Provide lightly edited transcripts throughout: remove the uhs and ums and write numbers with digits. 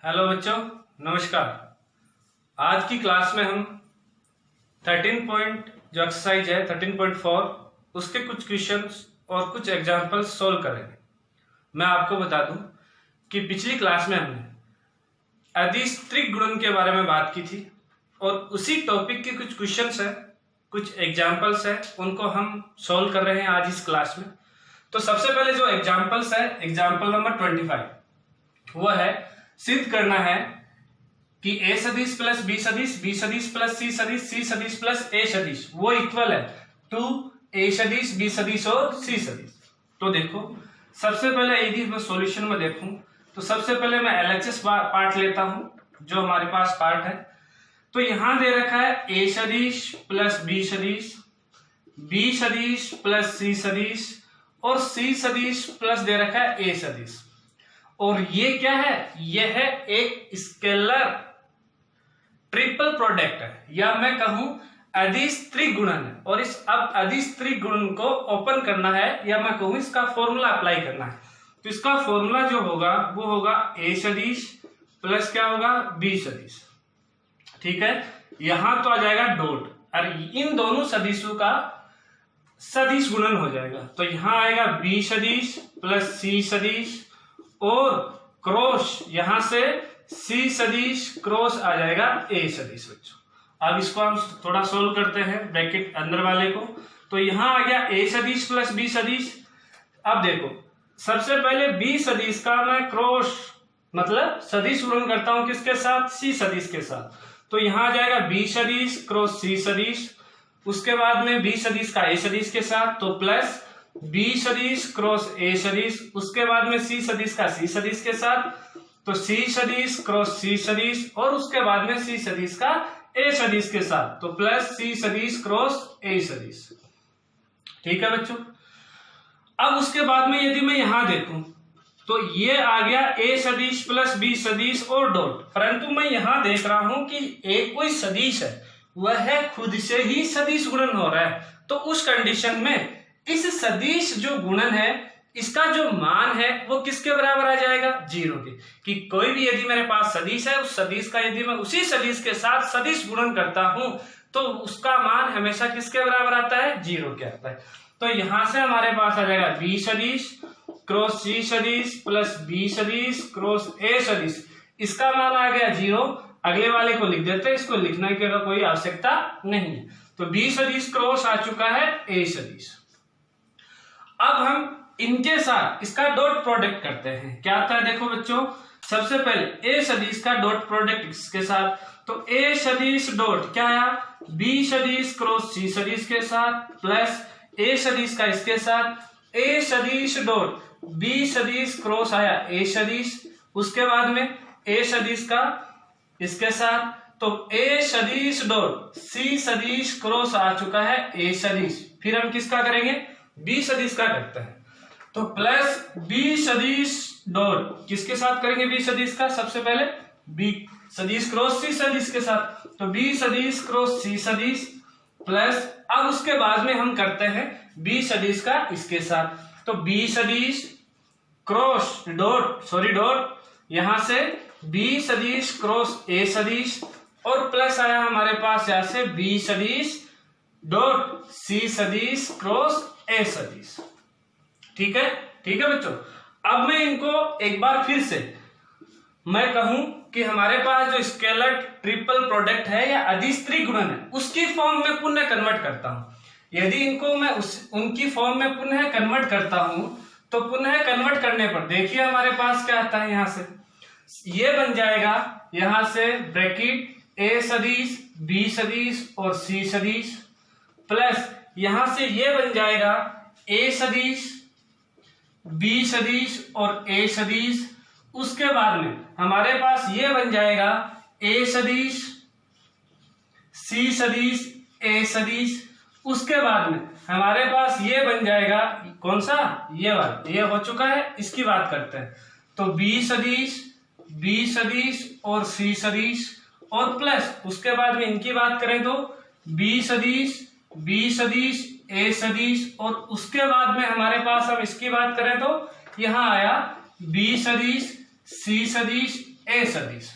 Hello बच्चों, नमस्कार। आज की क्लास में हम 13 पॉइंट जो एक्सरसाइज है 13.4 उसके कुछ क्वेश्चंस और कुछ एग्जांपल्स सॉल्व करेंगे। मैं आपको बता दूं कि पिछली क्लास में हमने अदिश त्रिक गुणन के बारे में बात की थी और उसी टॉपिक के कुछ क्वेश्चंस है, कुछ एग्जांपल्स है, उनको हम सॉल्व कर रहे हैं आज इस क्लास में। तो सबसे पहले जो एग्जांपल्स है, एग्जांपल नंबर 25, वो है सिद्ध करना है कि a सदिश प्लस b सदिश, b सदिश प्लस c सदिश, c सदिश प्लस a सदिश वो इक्वल है टू a सदिश, b सदिश और c सदिश। तो देखो, सबसे पहले यदि मैं सॉल्यूशन में देखूं तो सबसे पहले मैं LHS पार्ट लेता हूं जो हमारे पास पार्ट है। तो यहां दे रखा है a सदिश प्लस b सदिश, b सदिश प्लस c सदिश और c सदिश प्लस दे रखा है a सदिश। और ये क्या है? यह है एक स्केलर ट्रिपल प्रोडक्ट है, या मैं कहूं अदिश त्रिगुणन है। और इस अब अदिश त्रिगुणन को ओपन करना है, या मैं कहूं इसका फॉर्मूला अप्लाई करना है। तो इसका फॉर्मूला जो होगा वो होगा a सदिश प्लस क्या होगा b सदिश। ठीक है, यहां तो आ जाएगा डॉट और इन दोनों सदिशों का सदिश गुणन हो जाएगा। तो यहां आएगा b सदिश प्लस c सदिश और क्रॉस यहां से c सदिश क्रॉस आ जाएगा a सदिश। बच्चों अब इसको हम थोड़ा सोल्व करते हैं ब्रैकेट अंदर वाले को। तो यहां आ गया a सदिश प्लस b सदिश। अब देखो, सबसे पहले b सदिश का मैं क्रॉस मतलब सदिश गुणन करता हूं किसके साथ? c सदिश के साथ। तो यहां आ जाएगा b सदिश क्रॉस c सदिश, उसके बाद में b सदिश का a सदिश के साथ तो प्लस b सदिश क्रॉस a सदिश, उसके बाद में c सदिश का c सदिश के साथ तो c सदिश क्रॉस c सदिश और उसके बाद में c सदिश का a सदिश के साथ तो प्लस c सदिश क्रॉस a सदिश। ठीक है बच्चों, अब उसके बाद में यदि मैं यहां देखूं तो ये आ गया a सदिश प्लस b सदिश और डॉट, परंतु मैं यहां देख रहा हूं कि एक कोई सदिश है वह खुद से ही सदिश गुणन हो रहा है। तो उस कंडीशन में इस सदिश जो गुणन है इसका जो मान है वो किसके बराबर आ जाएगा? 0 के। कि कोई भी यदि मेरे पास सदिश है, उस सदिश का यदि मैं उसी सदिश के साथ सदिश गुणन करता हूं तो उसका मान हमेशा किसके बराबर आता है? 0 के आता है। तो यहां से हमारे पास आ जाएगा b सदिश क्रॉस c सदिश प्लस b सदिश क्रॉस a सदिश, इसका मान आ गया 0। अगले वाले को लिख देते हैं, इसको लिखने की कोई आवश्यकता नहीं है। तो b सदिश क्रॉस आ चुका है a सदिश। अब हम इनके साथ इसका डॉट प्रोडक्ट करते हैं। क्या आता है देखो बच्चों, सबसे पहले a सदिश का डॉट प्रोडक्ट इसके साथ तो a सदिश डॉट क्या आया? b सदिश क्रॉस c सदिश के साथ प्लस a सदिश का इसके साथ a सदिश डॉट b सदिश क्रॉस आया a सदिश, उसके बाद में a सदिश का इसके साथ तो a सदिश डॉट c सदिश क्रॉस आ चुका है a सदिश। फिर हम किसका करेंगे? b सदिश का करते हैं। तो प्लस b सदिश डॉट किसके साथ करेंगे? b सदिश का सबसे पहले b सदिश क्रॉस c सदिश के साथ तो b सदिश क्रॉस c सदिश प्लस अब उसके बाद में हम करते हैं b सदिश का इसके साथ तो b सदिश क्रॉस डॉट यहां से b सदिश क्रॉस a सदिश और प्लस आया हमारे पास यहां से b सदिश डॉट c सदिश क्रॉस a सदिश। ठीक है बच्चों, अब मैं इनको एक बार फिर से मैं कहूं कि हमारे पास जो स्केलर ट्रिपल प्रोडक्ट है या अदिश त्रिगुणन है उसकी फॉर्म में पुनः कन्वर्ट करता हूं। यदि इनको मैं उनकी फॉर्म में पुनः कन्वर्ट करता हूं तो पुनः कन्वर्ट करने पर देखिए हमारे पास क्या आता है। यहां से ये बन जाएगा, यहां से ब्रैकेट a सदिश b सदिश और c सदिश प्लस यहां से ये बन जाएगा a सदिश b सदिश और a सदिश, उसके बाद में हमारे पास ये बन जाएगा a सदिश c सदिश a सदिश, उसके बाद में हमारे पास ये बन जाएगा कौन सा? ये वाला, ये हो चुका है, इसकी बात करते हैं। तो b सदिश और c सदिश और प्लस उसके बाद में इनकी बात करें तो b सदिश a सदिश और उसके बाद में हमारे पास हम इसकी बात करें तो यहां आया b सदिश c सदिश ए सदिश।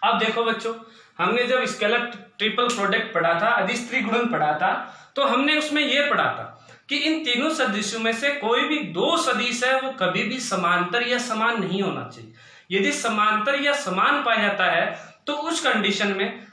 अब देखो बच्चों, हमने जब स्केलर ट्रिपल प्रोडक्ट पढ़ा था, अदिश त्रिगुणन पढ़ा था, तो हमने उसमें यह पढ़ा था कि इन तीनों सदिशों में से कोई भी दो सदिश है वो कभी भी समांतर या समान नहीं होना चाहिए। यदि समांतर या समान पाया जाता है तो उस कंडीशन में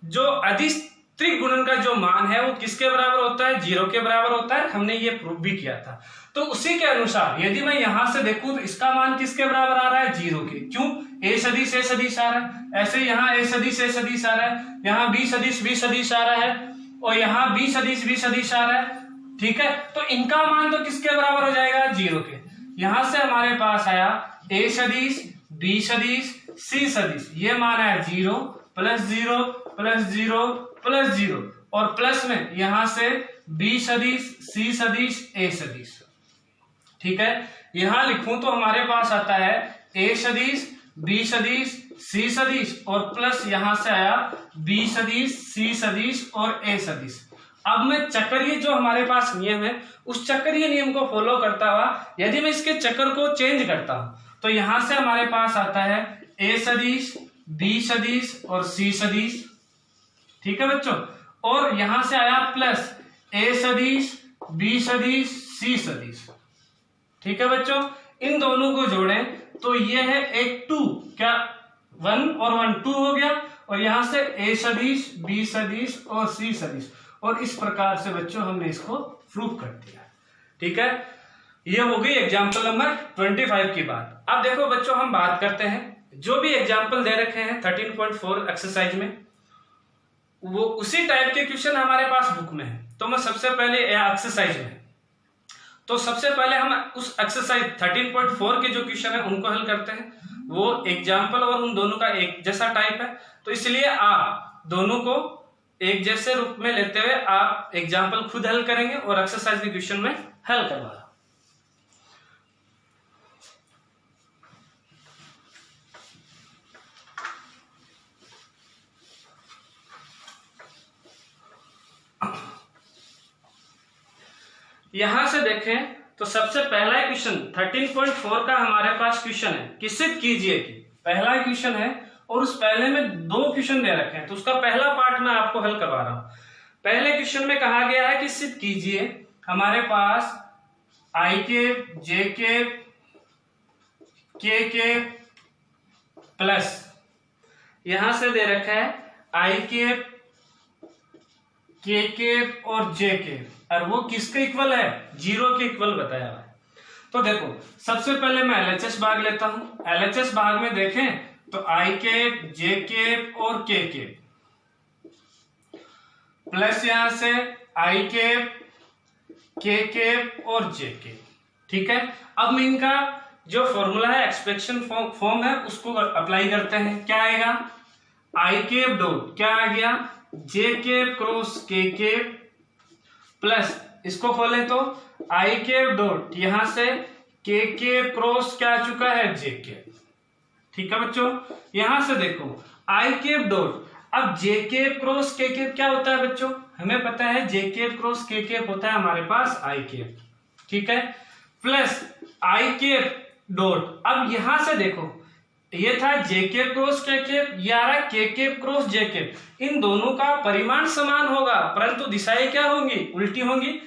जो अदिश त्रिगुणन का जो मान है वो किसके बराबर होता है, 0 के बराबर होता है। हमने ये प्रूव भी किया था। तो उसी के अनुसार यदि मैं यहां से देखूं तो इसका मान किसके बराबर आ रहा है, 0 के। क्यों, ए सदिश आ रहा है, ऐसे यहाँ ए सदिश आ रहा है, यहाँ बी सदिश आ रहा है, और यहाँ बी सदिश आ रहा है। ठीक है, तो इनका मान तो किसके बराबर हो जाएगा, 0 के। यहां से हमारे पास आया ए सदिश, बी सदिश, सी सदिश, ये मान आया 0 प्लस 0 प्लस 0 प्लस 0, और प्लस में यहां से बी सदिश, सी सदिश, ए सदिश। ठीक है, यहां लिखूं तो हमारे पास आता है ए सदिश, बी सदिश, सी सदिश, और प्लस यहां से आया बी सदिश, सी सदिश और ए सदिश। अब मैं चक्रीय जो हमारे पास नियम है उस चक्रीय नियम को फॉलो करता हुआ यदि मैं इसके चक्र को चेंज करता हूं तो यहां से हमारे पास आता है ए सदिश, बी सदिश और सी सदिश। ठीक है बच्चों, और यहां से आया प्लस ए सदिश, बी सदिश, सी सदिश। ठीक है बच्चों, इन दोनों को जोड़ें तो ये है एक 2, क्या 1 और 1 2 हो गया, और यहां से ए सदिश, बी सदिश और सी सदिश, और इस प्रकार से बच्चों हमने इसको प्रूव कर दिया। ठीक है, ये हो गई एग्जाम्पल नंबर 25 की बात। अब देखो बच्चों, हम बात करते हैं जो भी एग्जाम्पल दे रखे हैं 13.4 एक्सरसाइज में, वो उसी टाइप के क्वेश्चन हमारे पास बुक में है। तो मैं सबसे पहले एक्सरसाइज में, तो सबसे पहले हम उस एक्सरसाइज 13.4 के जो क्वेश्चन है उनको हल करते हैं। वो एग्जाम्पल और उन दोनों का एक जैसा टाइप है, तो इसलिए आप दोनों को एक जैसे रूप में लेते हुए आप एग्जाम्पल खुद हल करेंगे और एक्सरसाइज के क्वेश्चन में हल करवा। यहां से देखें तो सबसे पहला क्वेश्चन 13.4 का हमारे पास क्वेश्चन है कि सिद्ध कीजिए कि, पहला क्वेश्चन है और उस पहले में 2 क्वेश्चन दे रखे हैं, तो उसका पहला पार्ट मैं आपको हल करवा रहा हूं। पहले क्वेश्चन में कहा गया है कि सिद्ध कीजिए, हमारे पास आई के, जे के प्लस यहां से दे रखा है आई के और जे के, और वो किसके इक्वल है, 0 के इक्वल बताया हुआ है। तो देखो सबसे पहले मैं एलएचएस भाग लेता हूं। एलएचएस भाग में देखें तो आई के, जे के और के प्लस यहां से आई के और जे के। ठीक है, अब मैं इनका जो फॉर्मूला है एक्सप्रेशन फॉर्म है उसको अप्लाई करते हैं। क्या आएगा, आई के डॉट क्या आ गया, जे के क्रॉस के प्लस इसको खोलें तो आई के डॉट यहां से के क्रॉस क्या आ चुका है, जे के। ठीक है बच्चों, यहां से देखो आई के डॉट, अब जे के क्रॉस के क्या होता है बच्चों, हमें पता है जे के क्रॉस के होता है हमारे पास आई के। ठीक है, प्लस आई के डॉट, अब यहां से देखो ये था जे के क्रॉस के, ये आ रहा के क्रॉस जे के, इन दोनों का परिमाण समान होगा परंतु दिशाएं क्या होंगी, उल्टी होंगी।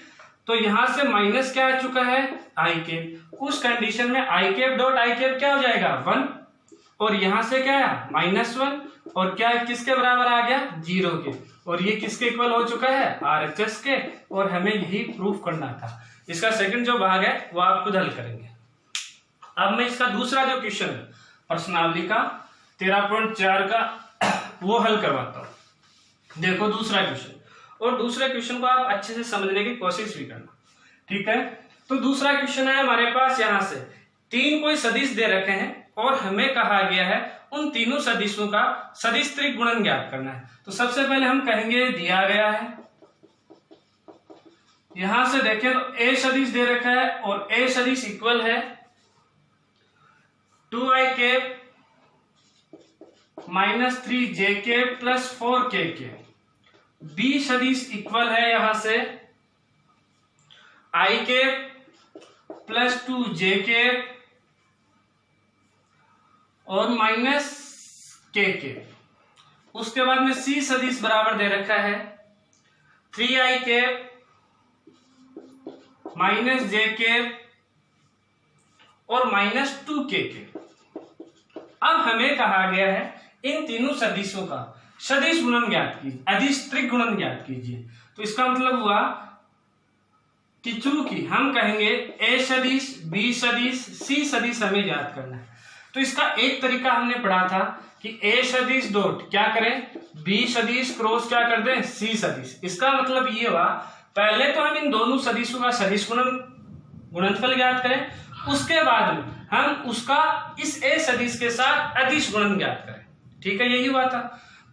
तो यहां से माइनस क्या आ चुका है, आई के। उस कंडीशन में आई के डॉट आई के क्या हो जाएगा, 1, और यहां से क्या है -1, और क्या किसके बराबर आ गया, 0 के, और ये किसके इक्वल हो चुका है, आरएचएस के, और हमें यही प्रूफ करना था। इसका सेकंड जो भाग है वो आप खुद हल करेंगे। अब मैं इसका दूसरा जो क्वेश्चन है प्रश्नावली का 13.4 का वो हल करवाता हूं। देखो दूसरा क्वेश्चन, और दूसरे क्वेश्चन को आप अच्छे से समझने की कोशिश भी करना। ठीक है, तो दूसरा क्वेश्चन है हमारे पास, यहां से 3 कोई सदिश दे रखे हैं और हमें कहा गया है उन तीनों सदिशों का सदिश त्रिगुणन ज्ञात करना है। तो सबसे पहले हम कहेंगे दिया गया है, यहां से देखें तो ए सदिश दे रखा है और ए सदिश इक्वल है 2i के -3j प्लस 4k। बी सदिश इक्वल है यहां से i प्लस 2j और माइनस के। उसके बाद में सी सदिश बराबर दे रखा है 3i कैप माइनस जे कैप और माइनस 2k। अब हमें कहा गया है इन तीनों सदिशों का सदिश गुणन ज्ञात कीजिए, अदिश त्रिक गुणन ज्ञात कीजिए। तो इसका मतलब हुआ कि चूंकि हम कहेंगे ए सदिश, बी सदिश, सी सदिश हमें ज्ञात करना है, तो इसका एक तरीका हमने पढ़ा था कि ए सदिश डॉट क्या करें, बी सदिश क्रॉस क्या कर दें, सी सदिश। इसका मतलब ये हुआ पहले तो हम इन दोनों सदिशों का सदिश गुणनफल ज्ञात करें, उसके बाद में हम उसका इस ए सदिश के साथ अदिश गुणन ज्ञात करें। ठीक है, यही हुआ था।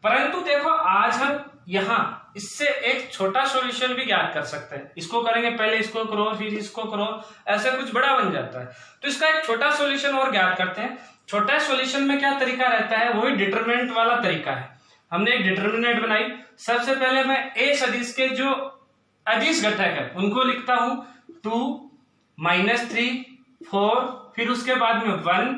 परंतु देखो आज हम यहां इससे एक छोटा सॉल्यूशन भी ज्ञात कर सकते हैं। इसको करेंगे, पहले इसको करो फिर इसको करो, ऐसे कुछ बड़ा बन जाता है। तो इसका एक छोटा सॉल्यूशन और ज्ञात करते हैं। छोटा सॉल्यूशन में क्या तरीका रहता है, वही डिटरमिनेंट वाला तरीका है। हमने एक डिटरमिनेंट बनाई। सबसे पहले मैं ए सदिश के जो अदिश घटक है उनको लिखता हूं 2 -3 4, फिर उसके बाद में 1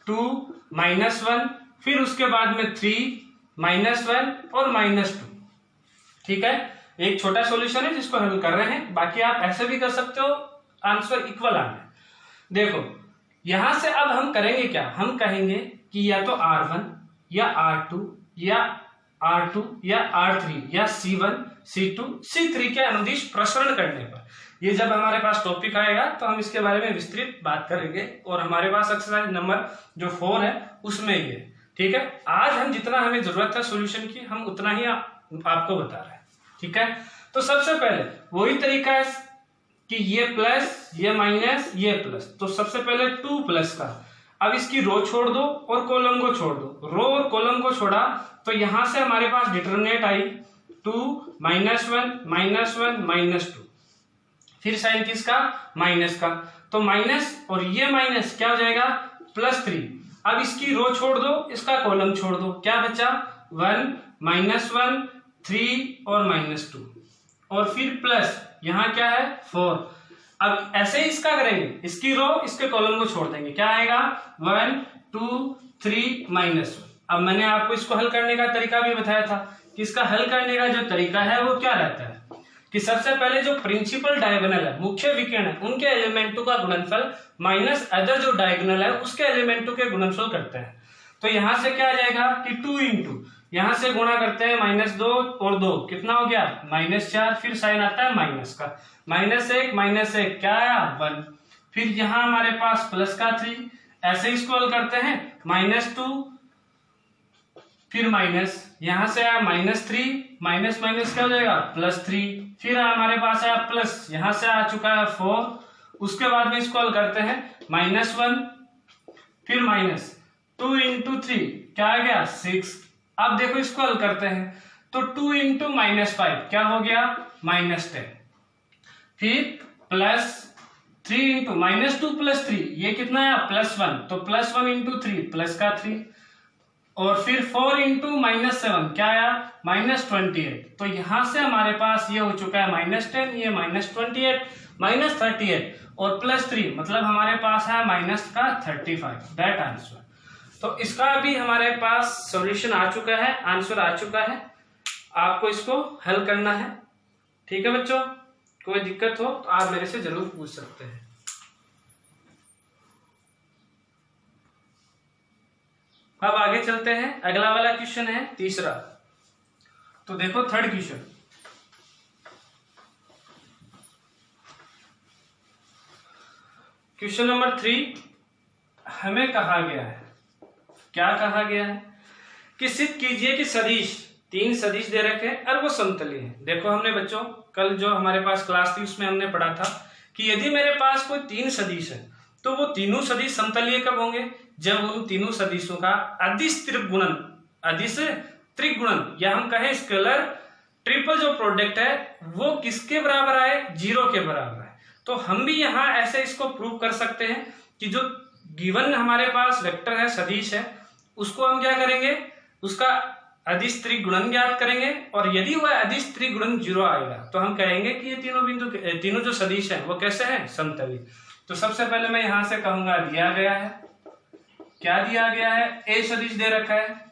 2 -1, फिर उसके बाद में 3 -1 और -2। ठीक है, एक छोटा सॉल्यूशन है जिसको हल कर रहे हैं। बाकी आप ऐसे भी कर सकते हो, आंसर इक्वल आना है। देखो यहां से अब हम करेंगे क्या, हम कहेंगे कि या तो R1 या R2 या R2 या R3 या C1 C2 C3 के अनुदिश प्रसरण करने पर, ये जब हमारे पास टॉपिक आएगा तो हम इसके बारे में विस्तृत बात करेंगे। और हमारे पास एक्सरसाइज नंबर जो 4 है उसमें ये, ठीक है। आज हम जितना हमें जरूरत है सॉल्यूशन की, हम उतना ही आपको बता रहे हैं। ठीक है, तो सबसे पहले वही तरीका है कि ये प्लस ये माइनस ये प्लस। तो सबसे पहले 2 प्लस का, अब इसकी रो छोड़ दो और कॉलम को छोड़ दो। रो और कॉलम को छोड़ा तो यहां से हमारे पास डिटरमिनेंट आई 2 -1 -2, फिर साइन किसका, माइनस का। तो माइनस और ये माइनस क्या हो जाएगा, +3। अब इसकी रो छोड़ दो, इसका कॉलम छोड़ दो, क्या बचा 1 -1 3 और -2, और फिर प्लस यहां क्या है 4। अब ऐसे ही इसका करेंगे, इसकी रो इसके कॉलम को छोड़ देंगे, क्या आएगा 1 2 3 -1। अब मैंने आपको इसको हल करने का तरीका भी बताया था कि इसका हल करने का जो तरीका है वो क्या रहता है कि सबसे पहले जो प्रिंसिपल डायगोनल है, मुख्य विकर्ण है, उनके एलिमेंटों का गुणनफल माइनस अदर जो डायगोनल है उसके एलिमेंटों के गुणनफल करते हैं। तो यहां से क्या आ जाएगा कि 2 इंटू यहां से गुणा करते हैं -2 और 2 कितना हो गया -4, फिर साइन आता है माइनस का, -1 क्या आया 1, फिर यहां हमारे पास प्लस का 3, ऐसे इसको हल करते हैं -2 फिर माइनस, यहां से आया -3 माइनस क्या हो जाएगा +3, फिर हमारे पास आया प्लस, यहां से आ चुका है 4, उसके बाद में इसको हल करते हैं -1 फिर -2 इंटू 3 क्या आ गया 6। अब देखो इसको हल करते हैं तो 2 इंटू -5 क्या हो गया -10, फिर +3 इंटू -2 +3 ये कितना है +1, तो +1 इंटू 3 प्लस का 3, और फिर 4 इंटू -7 क्या आया -28। तो यहां से हमारे पास ये हो चुका है -10, ये -28 -38 और +3 मतलब हमारे पास है -35 दैट आंसर। तो इसका भी हमारे पास सॉल्यूशन आ चुका है, आंसर आ चुका है। आपको इसको हल करना है। ठीक है बच्चों, कोई दिक्कत हो तो आप मेरे से जरूर पूछ सकते हैं। अब आगे चलते हैं, अगला वाला क्वेश्चन है तीसरा। तो देखो थर्ड क्वेश्चन, क्वेश्चन नंबर 3 हमें कहा गया है, क्या कहा गया है कि सिद्ध कीजिए कि सदिश 3 सदिश दे रखे हैं और वो समतलीय है। देखो हमने बच्चों कल जो हमारे पास क्लास थी उसमें हमने पढ़ा था कि यदि मेरे पास कोई 3 सदिश है तो वो तीनों सदिश समतलीय कब होंगे, जब उन तीनों सदिशों का अदिश त्रिगुणन या हम कहें स्केलर ट्रिपल जो प्रोडक्ट है वो किसके बराबर आए, 0 के बराबर आए। तो हम भी यहां ऐसे इसको प्रूव कर सकते हैं कि जो गिवन हमारे पास वेक्टर है, सदिश है, उसको हम क्या करेंगे, उसका अदिश त्रिगुणन ज्ञात करेंगे, और यदि वह अदिश त्रिगुणन 0 आएगा तो हम कहेंगे कि ये तीनों जो सदिश हैं वो कैसे हैं, समतलीय। तो सबसे पहले मैं यहां से कहूंगा दिया गया है क्या दिया गया है, ए सदिश दे रखा है।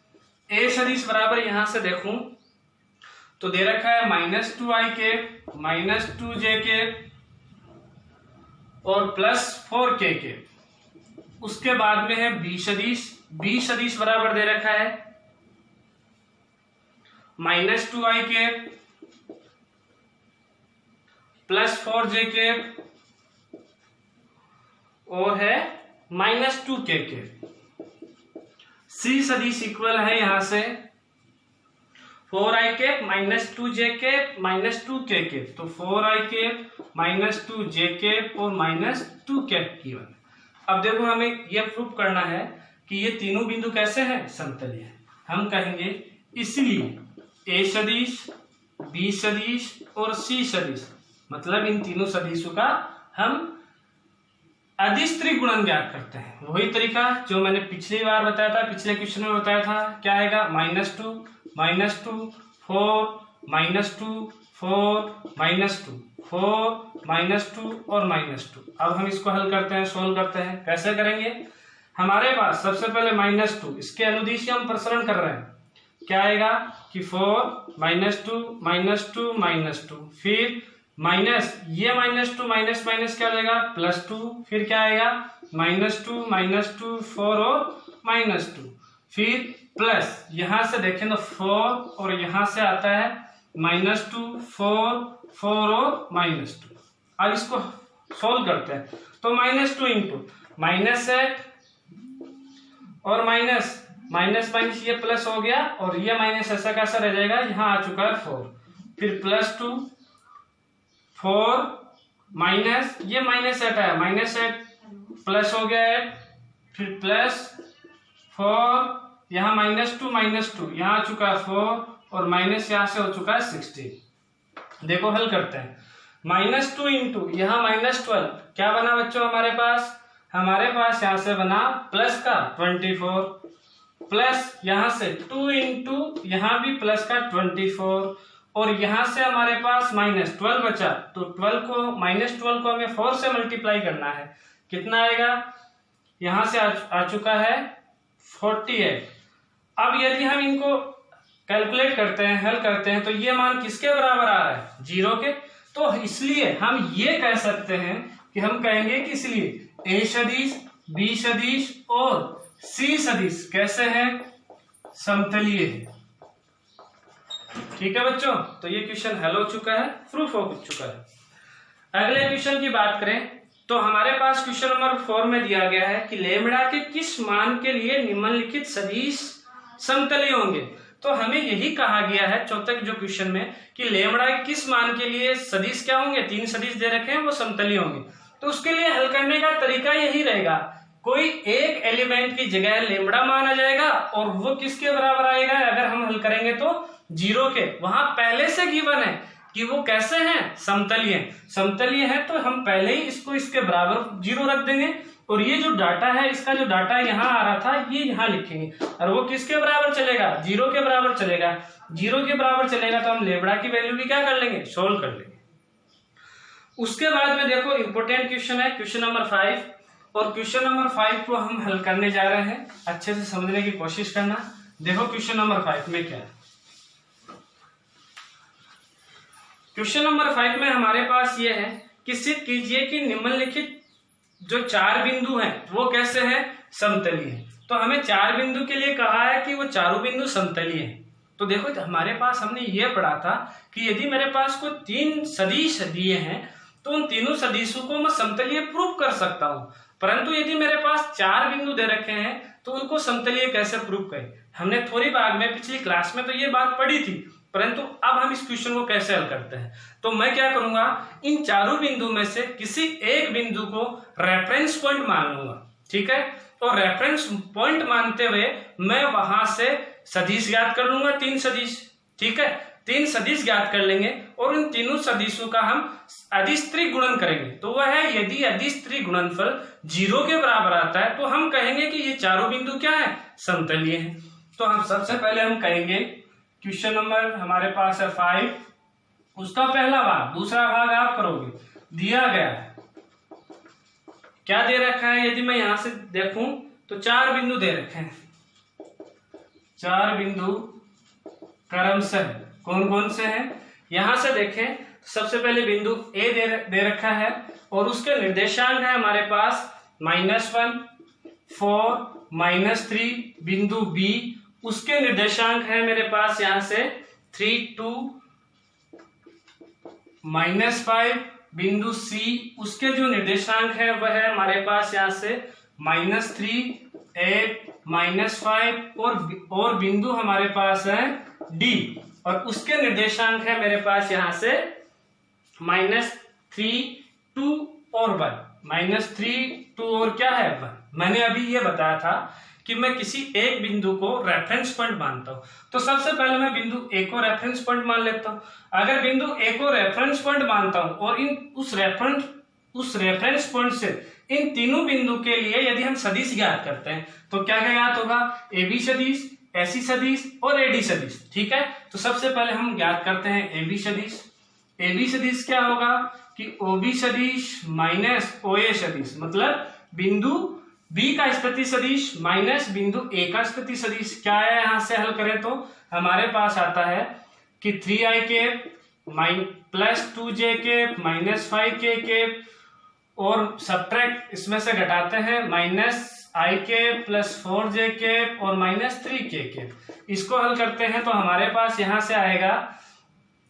ए सदिश बराबर यहां से देखूं तो दे रखा है -2i -2j और +4k। उसके बाद में है बी सदिश। बी सदिश बराबर दे रखा है -2i +4j और है -2k। सी सदिश इक्वल है यहां से 4i -2j -2k। तो 4i -2j और -2k गिवन। अब देखो हमें यह प्रूव करना है कि ये तीनों बिंदु कैसे हैं, समतलीय हैं। हम कहेंगे इसलिए ए सदिश, बी सदिश और सी सदिश, मतलब इन तीनों सदिशों का हम अदिश त्रिगुणन ज्ञात करते हैं। वही तरीका जो मैंने पिछली बार बताया था, पिछले क्वेश्चन में बताया था। क्या आएगा, -2 -2 4 -2 4 -2 4 -2 और -2। अब हम इसको हल करते हैं, सोल्व करते हैं। कैसे करेंगे, हमारे पास सबसे पहले -2, इसके अनुदिश हम प्रसरण कर रहे हैं। क्या आएगा कि 4 -2 -2 -2, फिर माइनस, ये -2 माइनस माइनस क्या हो जाएगा, +2, फिर क्या आएगा -2 -2 4 और -2, फिर प्लस, यहां से देखें तो 4 और यहां से आता है -2 4 4 और -2। अब इसको सोल्व करते हैं तो -2 इंटू -8 और माइनस माइनस ये प्लस हो गया और ये माइनस ऐसा कैसा रह जाएगा, यहाँ आ चुका है 4, फिर +2 4 माइनस ये -8 है, -8 प्लस हो गया है, फिर +4 यहाँ -2 यहाँ आ चुका है 4 और माइनस यहाँ से हो चुका है 16। देखो हल करते हैं, -2 इंटू यहाँ -12 क्या बना बच्चों हमारे पास यहाँ से बना प्लस का 24 प्लस यहाँ से 2 इंटू यहाँ भी प्लस का 24 और यहां से हमारे पास -12 बचा, तो 12 को हमें 4 से मल्टीप्लाई करना है। कितना आएगा, यहां से आ चुका है 48। अब यदि हम इनको कैलकुलेट करते हैं, हल करते हैं, तो ये मान किसके बराबर आ रहा है, 0 के। तो इसलिए हम ये कह सकते हैं कि हम कहेंगे कि इसलिए ए सदिश, बी सदिश और सी सदिश कैसे है, समतलीय है। ठीक है बच्चों, तो ये क्वेश्चन हल हो चुका है, प्रूफ हो चुका है। अगले क्वेश्चन की बात करें तो हमारे पास क्वेश्चन नंबर 4 में दिया गया है कि लेमड़ा के किस मान के लिए निम्नलिखित सदिश समतलीय होंगे। तो हमें यही कहा गया है चौथे जो क्वेश्चन में कि लेमड़ा के किस मान के लिए सदिश क्या होंगे, 3 सदिश दे रखे हैं, वो समतलीय होंगे। तो उसके लिए हल करने का तरीका यही रहेगा, कोई एक एलिमेंट की जगह लेमड़ा मान आ जाएगा और वो किसके बराबर आएगा, अगर हम हल करेंगे तो 0 के। वहां पहले से गिवन है कि वो कैसे हैं, समतलीय है, तो हम पहले ही इसको इसके बराबर 0 रख देंगे और ये जो डाटा है, इसका जो डाटा यहाँ आ रहा था ये यहाँ लिखेंगे और वो किसके बराबर चलेगा, 0 के बराबर चलेगा। 0 के बराबर चलेगा तो हम लेमड़ा की वैल्यू भी क्या कर लेंगे, सोल्व कर लेंगे। उसके बाद में देखो इंपॉर्टेंट क्वेश्चन है क्वेश्चन नंबर 5, और क्वेश्चन नंबर 5 को हम हल करने जा रहे हैं। अच्छे से समझने की कोशिश करना। देखो क्वेश्चन नंबर 5 में क्या है। क्वेश्चन नंबर 5 में हमारे पास ये है कि सिद्ध कीजिए कि निम्नलिखित जो 4 बिंदु हैं वो कैसे हैं, समतलीय हैं। तो हमें 4 बिंदु के लिए कहा है कि वो चारों बिंदु समतलीय हैं। तो देखो हमारे पास हमने ये पढ़ा था कि यदि मेरे पास कोई 3 सदिश दिए हैं तो उन तीनों सदिशों को मैं समतलीय प्रूव कर सकता हूं, परंतु यदि मेरे पास 4 बिंदु दे रखे हैं तो उनको समतलीय कैसे प्रूव करें। हमने थोड़ी बार में पिछली क्लास में तो ये बात पढ़ी थी, परंतु अब हम इस क्वेश्चन को कैसे हल करते हैं। तो मैं क्या करूंगा, इन चारों बिंदु में से किसी एक बिंदु को रेफरेंस पॉइंट मान लूंगा, ठीक है। तो रेफरेंस पॉइंट मानते हुए मैं वहां से सदिश ज्ञात कर लूंगा, 3 सदिश, ठीक है। 3 सदिश ज्ञात कर लेंगे और इन तीनों सदिशों का हम अदिश त्रिगुणन करेंगे। तो वह है यदि अदिश त्रिगुणनफल 0 के बराबर आता है तो हम कहेंगे कि ये चारों बिंदु क्या है, समतलीय है। तो हम सबसे पहले हम कहेंगे क्वेश्चन नंबर हमारे पास है 5, उसका पहला भाग, दूसरा भाग आप करोगे। दिया गया है क्या दे रखा है, यदि मैं यहां से देखूं तो 4 बिंदु दे रखे हैं, 4 बिंदु क्रमशः कौन कौन से हैं? यहां से देखें, सबसे पहले बिंदु ए दे रखा है और उसके निर्देशांक है हमारे पास -1, 4, -3। बिंदु बी, उसके निर्देशांक है मेरे पास यहां से 3, 2, -5। बिंदु सी, उसके जो निर्देशांक है वह है हमारे पास यहां से -3, 8, -5 और बिंदु हमारे पास है डी और उसके निर्देशांक है मेरे पास यहां से -3, 2 और 1। -3, 2 और क्या है 1। मैंने अभी ये बताया था कि मैं किसी एक बिंदु को रेफरेंस पॉइंट मानता हूं, तो सबसे पहले मैं बिंदु ए को रेफरेंस पॉइंट मान लेता हूं। अगर बिंदु ए को रेफरेंस पॉइंट मानता हूं और उस रेफरेंस पॉइंट से इन तीनों बिंदु के लिए यदि हम सदिश ज्ञात करते हैं तो क्या क्या ज्ञात होगा? ए बी सदिश, एसी सदिश और एडी सदिश। ठीक है, तो सबसे पहले हम ज्ञात करते हैं ए बी सदिश। ए बी सदिश क्या होगा कि ओ बी सदिश माइनस ओ ए सदिश, मतलब बिंदु बी का स्थिति सदिश माइनस बिंदु ए का स्थिति सदिश। क्या है? यहां से हल करें तो हमारे पास आता है कि 3i cap plus 2j cap -5k cap और सब्ट्रैक्ट इसमें से घटाते हैं -i cap plus 4j cap और -3k कैप। इसको हल करते हैं तो हमारे पास यहां से आएगा,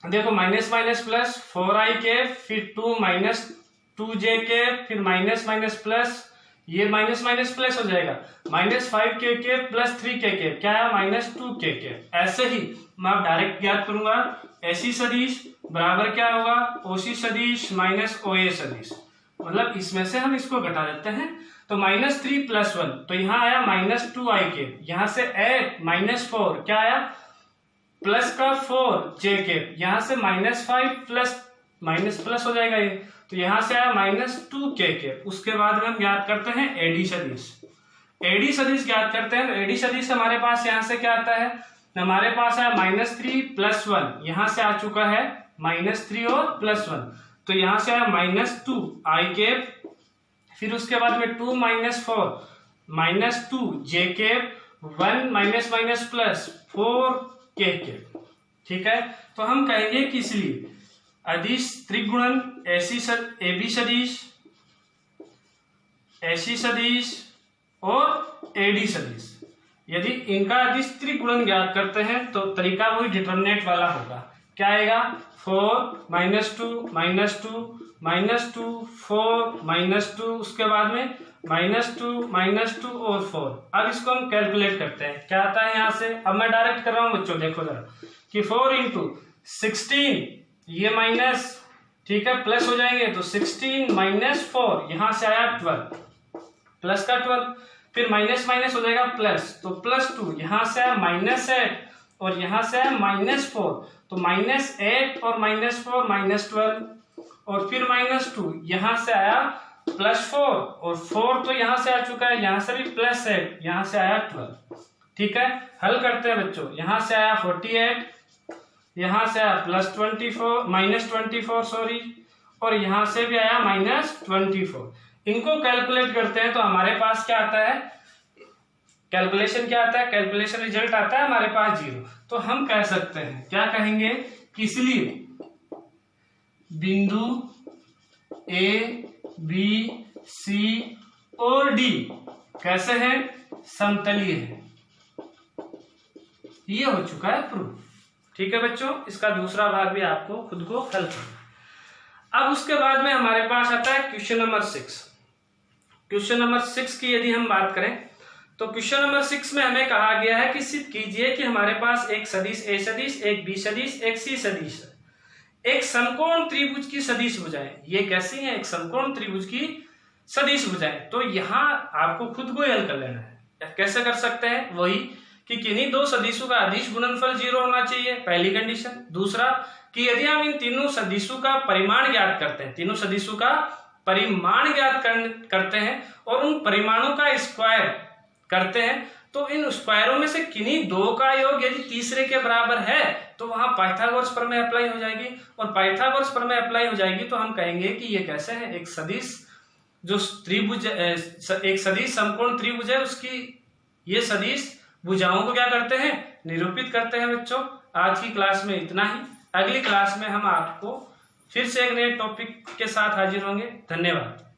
देखो minus minus plus 4i cap, फिर 2 - 2j कैप, फिर माइनस प्लस, ये माइनस माइनस प्लस हो जाएगा -5k cap plus 3k cap, क्या है -2k कैप। ऐसे ही मैं डायरेक्ट ज्ञात करूंगा एसी सदिश बराबर क्या होगा? ओसी सदिश माइनस ओए सदिश, मतलब इसमें से हम इसको घटा देते हैं तो -3 + 1, तो यहाँ आया -2i कैप, यहाँ से ऐड -4 क्या आया? प्लस का 4j कैप, यहाँ से -5 प्लस माइनस प्लस हो जाएगा ये, तो यहां से आया -2k कैप। उसके बाद में हम ज्ञात करते हैं एडी सदिश। एडी सदिश ज्ञात करते हैं, एडी सदिश हमारे पास यहां से क्या आता है? हमारे पास है -3 + 1, यहां से आ चुका है -3 और +1, तो यहां से आया -2i कैप, फिर उसके बाद में 2 - 4 -2j cap, 1 plus 4k cap. ठीक है, तो हम कहेंगे कि इसलिए अदिश त्रिगुणन एबी सदिश, एसी सदिश और एडी सदिश, यदि इनका अदिश त्रिगुणन ज्ञात करते हैं तो तरीका वही डिटरमिनेंट वाला होगा। क्या आएगा? 4 -2 -2 -2 4 -2, उसके बाद में -2 और 4। अब इसको हम कैलकुलेट करते हैं, क्या आता है यहां से? अब मैं डायरेक्ट कर रहा हूं बच्चों, देखो जरा कि 4 × 16, ये माइनस, ठीक है, प्लस हो जाएंगे तो 16 - 4, यहां से आया 12, प्लस का 12, फिर माइनस माइनस हो जाएगा प्लस, तो +2, यहां से आया -8 और यहां से आया -4, तो -8 और -4 -12 और फिर -2, यहां से आया +4 और 4 तो यहां से आ चुका है, यहां से भी +8, यहां से आया 12। ठीक है, हल करते हैं बच्चों। यहां से आया 48, यहां से आया -24 सॉरी, और यहां से भी आया -24। इनको कैलकुलेट करते हैं तो हमारे पास क्या आता है? कैलकुलेशन क्या आता है? कैलकुलेशन रिजल्ट आता है हमारे पास 0। तो हम कह सकते हैं, क्या कहेंगे कि इसलिए बिंदु ए, बी, सी और डी कैसे हैं? समतलीय है। ये हो चुका है प्रूफ। ठीक है बच्चों, इसका दूसरा भाग भी आपको खुद को हल करना। अब उसके बाद में हमारे पास आता है क्वेश्चन नंबर 6। क्वेश्चन नंबर 6 की यदि हम बात करें तो क्वेश्चन नंबर 6 में हमें कहा गया है कि सिद्ध कीजिए कि हमारे पास एक सदिश ए सदिश, एक बी सदिश, एक सी सदिश है, एक समकोण त्रिभुज की सदिश भुजाएं। ये कैसी है? एक समकोण त्रिभुज की सदिश भुजाएं। तो यहां आपको खुद को हल कर लेना है। कैसे कर सकते हैं? वही कि किन्हीं दो सदिशों का अदिश गुणनफल 0 होना चाहिए, पहली कंडीशन। दूसरा कि यदि हम इन तीनों सदिशों का परिमाण ज्ञात करते हैं, तीनों सदिशों का परिमाण ज्ञात करते हैं और उन परिमाणों का स्क्वायर करते हैं, तो इन स्क्वायरों में से किन्हीं दो का योग यदि तीसरे के बराबर है तो वहां पाइथागोरस प्रमेय अप्लाई हो जाएगी, और पाइथागोरस प्रमेय अप्लाई हो जाएगी तो हम कहेंगे कि ये कैसे है? एक सदिश जो त्रिभुज एक सदिश समकोण त्रिभुज है उसकी ये सदिश भुजाओं को क्या करते हैं, निरूपित करते हैं। बच्चों आज की क्लास में इतना ही। अगली क्लास में हम आपको फिर से एक नए टॉपिक के साथ हाजिर होंगे। धन्यवाद।